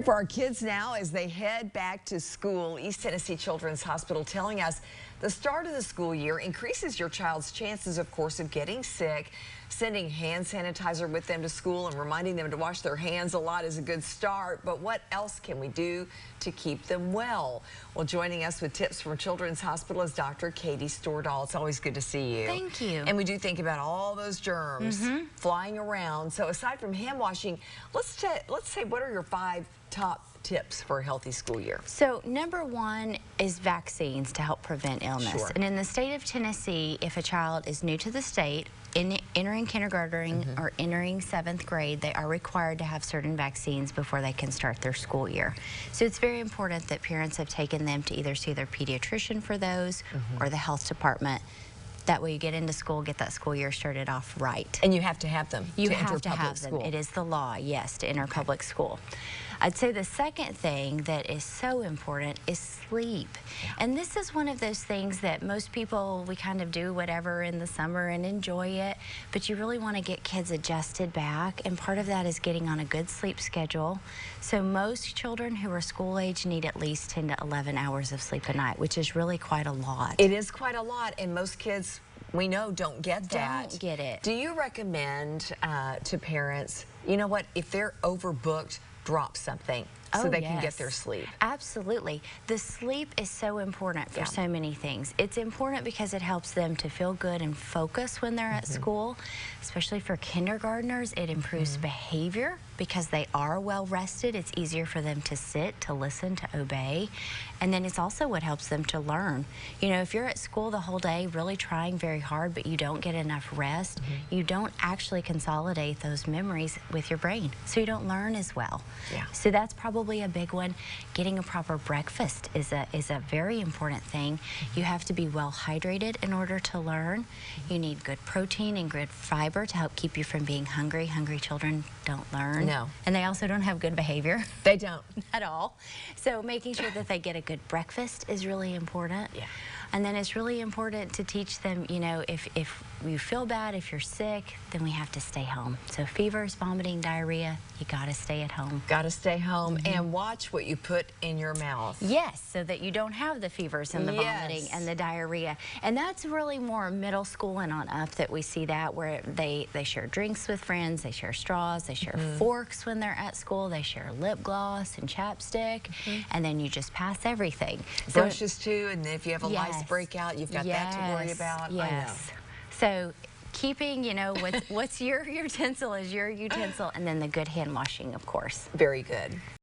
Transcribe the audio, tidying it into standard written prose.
For our kids now, as they head back to school, East Tennessee Children's Hospital telling us the start of the school year increases your child's chances, of course, of getting sick. Sending hand sanitizer with them to school and reminding them to wash their hands a lot is a good start. But what else can we do to keep them well? Well, joining us with tips from Children's Hospital is Dr. Katie Stordahl. It's always good to see you. Thank you. And we do think about all those germs flying around. So aside from hand washing, let's say what are your 5 top tips for a healthy school year? So number 1 is vaccines to help prevent illness. Sure. And in the state of Tennessee, if a child is new to the state, entering kindergarten or entering 7th grade, they are required to have certain vaccines before they can start their school year. So it's very important that parents have taken them to either see their pediatrician for those or the health department. That way you get into school, get that school year started off right. And you have to have them You to have enter to public have them. school. It is the law, yes, to enter public school. I'd say the second thing that is so important is sleep. Yeah. And this is one of those things that most people, we kind of do whatever in the summer and enjoy it, but you really want to get kids adjusted back, and part of that is getting on a good sleep schedule. So most children who are school age need at least 10 to 11 hours of sleep a night, which is really quite a lot. It is quite a lot, and most kids, we know, don't get that. Don't get it. Do you recommend to parents, you know what, if they're overbooked, drop something so they can get their sleep? Absolutely. The sleep is so important for so many things. It's important because it helps them to feel good and focus when they're at school, especially for kindergartners. It improves behavior because they are well rested. It's easier for them to sit, to listen, to obey. And then it's also what helps them to learn. You know, if you're at school the whole day really trying very hard but you don't get enough rest, you don't actually consolidate those memories with your brain, so you don't learn as well. Yeah. So that's probably a big one. Getting a proper breakfast is a very important thing. You have to be well hydrated in order to learn. You need good protein and good fiber to help keep you from being hungry. Hungry children don't learn. No. And they also don't have good behavior. They don't. At all. So making sure that they get a good breakfast is really important. Yeah. And then it's really important to teach them, you know, if you feel bad, if you're sick, then we have to stay home. So fevers, vomiting, diarrhea, you gotta stay at home. Gotta stay home and watch what you put in your mouth. Yes, so that you don't have the fevers and the vomiting and the diarrhea. And that's really more middle school and on up that we see that, where they share drinks with friends, they share straws, they share forks when they're at school, they share lip gloss and chapstick, and then you just pass everything. Brushes too, and if you have a lice breakout, you've got that to worry about. Yes. I know. So keeping, you know, what's your utensil is your utensil, and then the good hand washing, of course. Very good.